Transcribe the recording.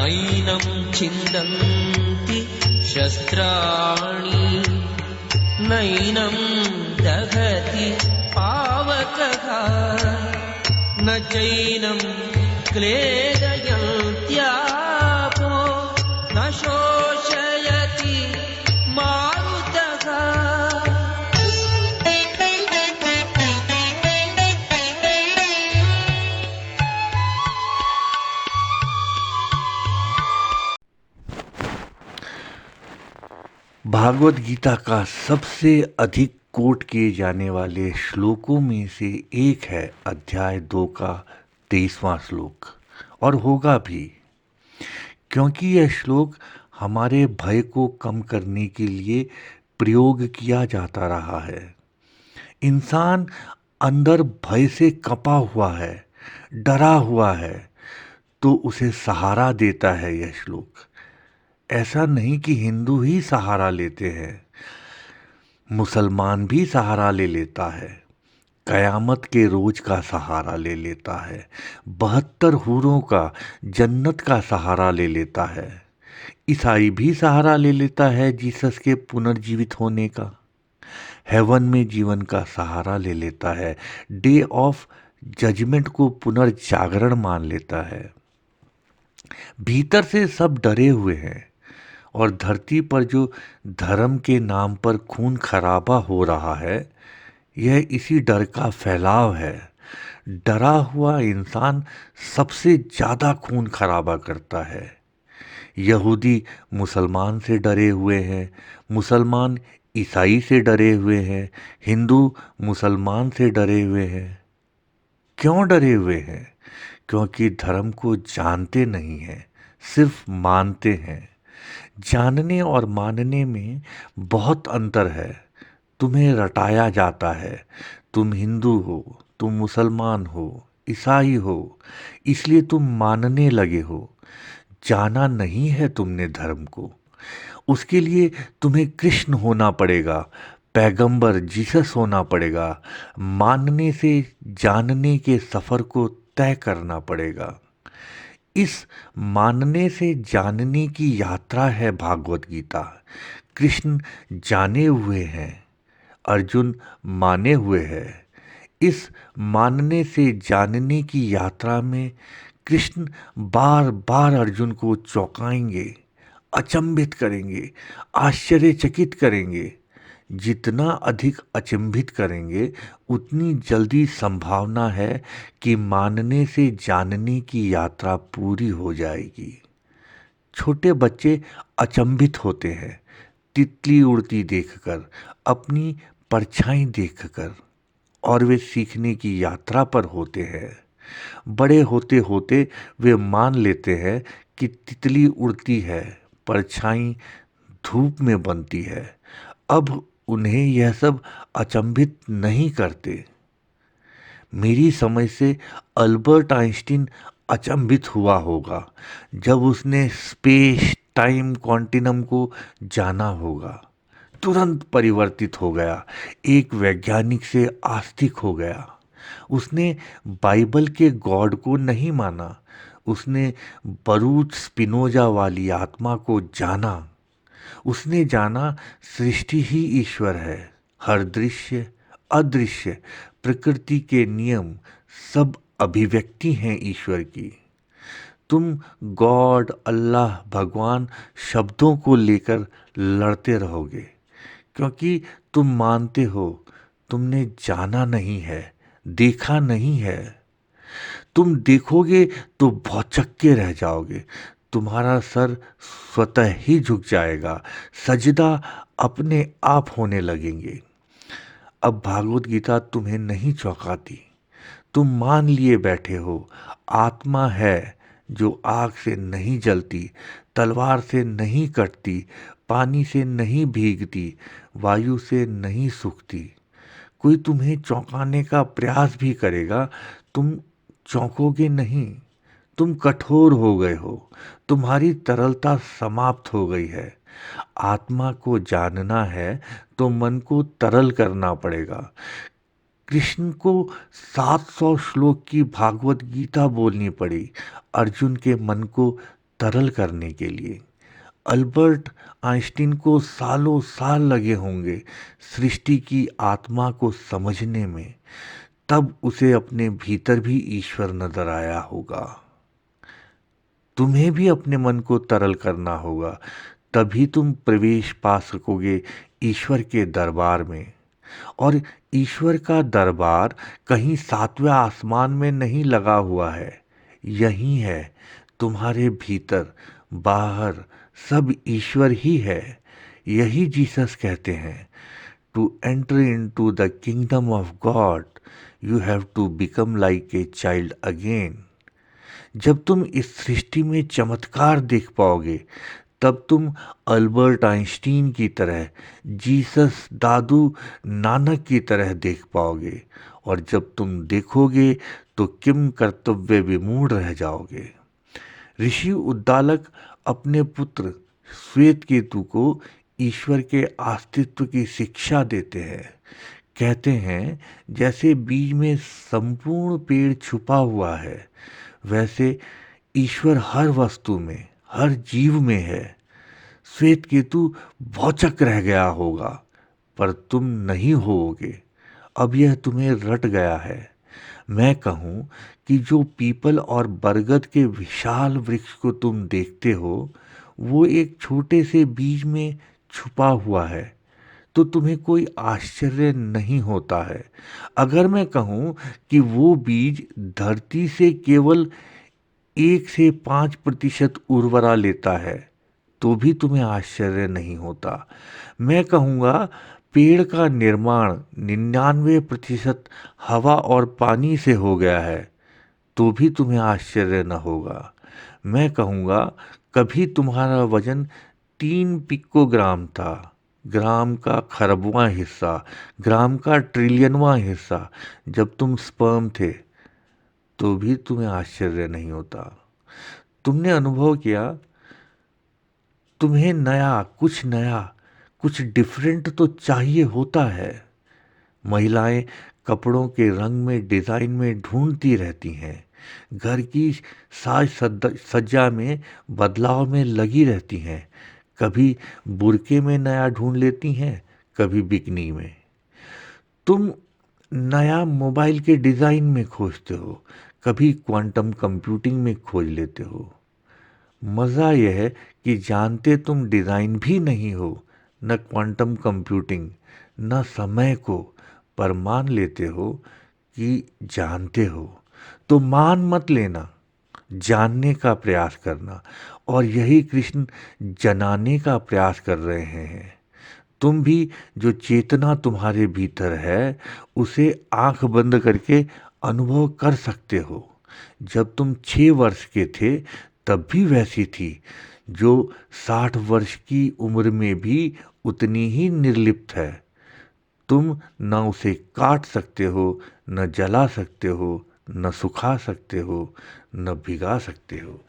नैनं छिन्दन्ति शस्त्राणि नैनं दहति पावकः न चैनं क्लेदयन्त्यापो न शोषयति मारुतः। भागवत गीता का सबसे अधिक कोट किए जाने वाले श्लोकों में से एक है अध्याय 2 का 23वां श्लोक, और होगा भी, क्योंकि यह श्लोक हमारे भय को कम करने के लिए प्रयोग किया जाता रहा है। इंसान अंदर भय से कँपा हुआ है, डरा हुआ है, तो उसे सहारा देता है यह श्लोक। ऐसा नहीं कि हिंदू ही सहारा लेते हैं, मुसलमान भी सहारा ले लेता है, कयामत के रोज का सहारा ले लेता है, 72 हूरों का जन्नत का सहारा ले लेता है, ईसाई भी सहारा ले लेता है जीसस के पुनर्जीवित होने का, हेवन में जीवन का सहारा ले लेता है, डे ऑफ जजमेंट को पुनर्जागरण मान लेता है। भीतर से सब डरे हुए हैं, और धरती पर जो धर्म के नाम पर खून खराबा हो रहा है, यह इसी डर का फैलाव है। डरा हुआ इंसान सबसे ज़्यादा खून खराबा करता है। यहूदी मुसलमान से डरे हुए हैं, मुसलमान ईसाई से डरे हुए हैं, हिंदू मुसलमान से डरे हुए हैं। क्यों डरे हुए हैं? क्योंकि धर्म को जानते नहीं हैं, सिर्फ मानते हैं। जानने और मानने में बहुत अंतर है। तुम्हें रटाया जाता है, तुम हिंदू हो, तुम मुसलमान हो, ईसाई हो, इसलिए तुम मानने लगे हो। जाना नहीं है तुमने धर्म को। उसके लिए तुम्हें कृष्ण होना पड़ेगा, पैगंबर जीसस होना पड़ेगा। मानने से जानने के सफ़र को तय करना पड़ेगा। इस मानने से जानने की यात्रा है भागवत गीता। कृष्ण जाने हुए हैं, अर्जुन माने हुए हैं। इस मानने से जानने की यात्रा में कृष्ण बार बार अर्जुन को चौंकाएंगे, अचंभित करेंगे, आश्चर्यचकित करेंगे। जितना अधिक अचंभित करेंगे, उतनी जल्दी संभावना है कि मानने से जानने की यात्रा पूरी हो जाएगी। छोटे बच्चे अचंभित होते हैं तितली उड़ती देखकर, अपनी परछाई देखकर, और वे सीखने की यात्रा पर होते हैं। बड़े होते होते वे मान लेते हैं कि तितली उड़ती है, परछाई धूप में बनती है। अब उन्हें यह सब अचंभित नहीं करते। मेरी समझ से अल्बर्ट आइंस्टीन अचंभित हुआ होगा जब उसने स्पेस टाइम कॉन्टिनम को जाना होगा। तुरंत परिवर्तित हो गया, एक वैज्ञानिक से आस्तिक हो गया। उसने बाइबल के गॉड को नहीं माना, उसने बरूच स्पिनोजा वाली आत्मा को जाना। उसने जाना सृष्टि ही ईश्वर है। हर दृश्य अदृश्य प्रकृति के नियम सब अभिव्यक्ति हैं ईश्वर की। तुम गॉड, अल्लाह, भगवान शब्दों को लेकर लड़ते रहोगे, क्योंकि तुम मानते हो, तुमने जाना नहीं है, देखा नहीं है। तुम देखोगे तो भौचक्के रह जाओगे, तुम्हारा सर स्वतः ही झुक जाएगा, सजदा अपने आप होने लगेंगे। अब भागवत गीता तुम्हें नहीं चौंकाती। तुम मान लिए बैठे हो, आत्मा है जो आग से नहीं जलती, तलवार से नहीं कटती, पानी से नहीं भीगती, वायु से नहीं सूखती। कोई तुम्हें चौंकाने का प्रयास भी करेगा, तुम चौंकोगे नहीं। तुम कठोर हो गए हो, तुम्हारी तरलता समाप्त हो गई है। आत्मा को जानना है तो मन को तरल करना पड़ेगा। कृष्ण को 700 श्लोक की भागवत गीता बोलनी पड़ी अर्जुन के मन को तरल करने के लिए। अल्बर्ट आइंस्टीन को सालों साल लगे होंगे सृष्टि की आत्मा को समझने में, तब उसे अपने भीतर भी ईश्वर नजर आया होगा। तुम्हें भी अपने मन को तरल करना होगा, तभी तुम प्रवेश पा सकोगे ईश्वर के दरबार में। और ईश्वर का दरबार कहीं सातवें आसमान में नहीं लगा हुआ है, यही है तुम्हारे भीतर, बाहर सब ईश्वर ही है। यही जीसस कहते हैं, to enter into the kingdom of God you have to become like a child again. जब तुम इस सृष्टि में चमत्कार देख पाओगे, तब तुम अल्बर्ट आइंस्टीन की तरह, जीसस दादू नानक की तरह देख पाओगे। और जब तुम देखोगे तो किम कर्तव्य विमूढ़ रह जाओगे। ऋषि उद्दालक अपने पुत्र श्वेत केतु को ईश्वर के अस्तित्व की शिक्षा देते हैं। कहते हैं, जैसे बीज में संपूर्ण पेड़ छुपा हुआ है, वैसे ईश्वर हर वस्तु में, हर जीव में है। श्वेत केतु भौचक रह गया होगा, पर तुम नहीं होोगे। अब यह तुम्हें रट गया है। मैं कहूँ कि जो पीपल और बरगद के विशाल वृक्ष को तुम देखते हो, वो एक छोटे से बीज में छुपा हुआ है, तो तुम्हें कोई आश्चर्य नहीं होता है। अगर मैं कहूँ कि वो बीज धरती से केवल 1 से 5% उर्वरा लेता है, तो भी तुम्हें आश्चर्य नहीं होता। मैं कहूँगा पेड़ का निर्माण 99% हवा और पानी से हो गया है, तो भी तुम्हें आश्चर्य न होगा। मैं कहूँगा कभी तुम्हारा वजन 3 पिकोग्राम था, ग्राम का खरबवां हिस्सा, ग्राम का ट्रिलियनवां हिस्सा, जब तुम स्पर्म थे, तो भी तुम्हें आश्चर्य नहीं होता। तुमने अनुभव किया, तुम्हें नया, कुछ डिफरेंट तो चाहिए होता है। महिलाएं कपड़ों के रंग में, डिज़ाइन में ढूंढती रहती हैं, घर की साज सज्जा में बदलाव में लगी रहती हैं। कभी बुर्के में नया ढूंढ लेती हैं, कभी बिकनी में। तुम नया मोबाइल के डिज़ाइन में खोजते हो, कभी क्वांटम कंप्यूटिंग में खोज लेते हो। मज़ा यह है कि जानते तुम डिज़ाइन भी नहीं हो, न क्वांटम कंप्यूटिंग, न समय को, पर मान लेते हो कि जानते हो। तो मान मत लेना, जानने का प्रयास करना। और यही कृष्ण जनाने का प्रयास कर रहे हैं। तुम भी जो चेतना तुम्हारे भीतर है, उसे आंख बंद करके अनुभव कर सकते हो। जब तुम 6 वर्ष के थे, तब भी वैसी थी, जो 60 वर्ष की उम्र में भी उतनी ही निर्लिप्त है। तुम न उसे काट सकते हो, न जला सकते हो, न सुखा सकते हो, न भिगा सकते हो।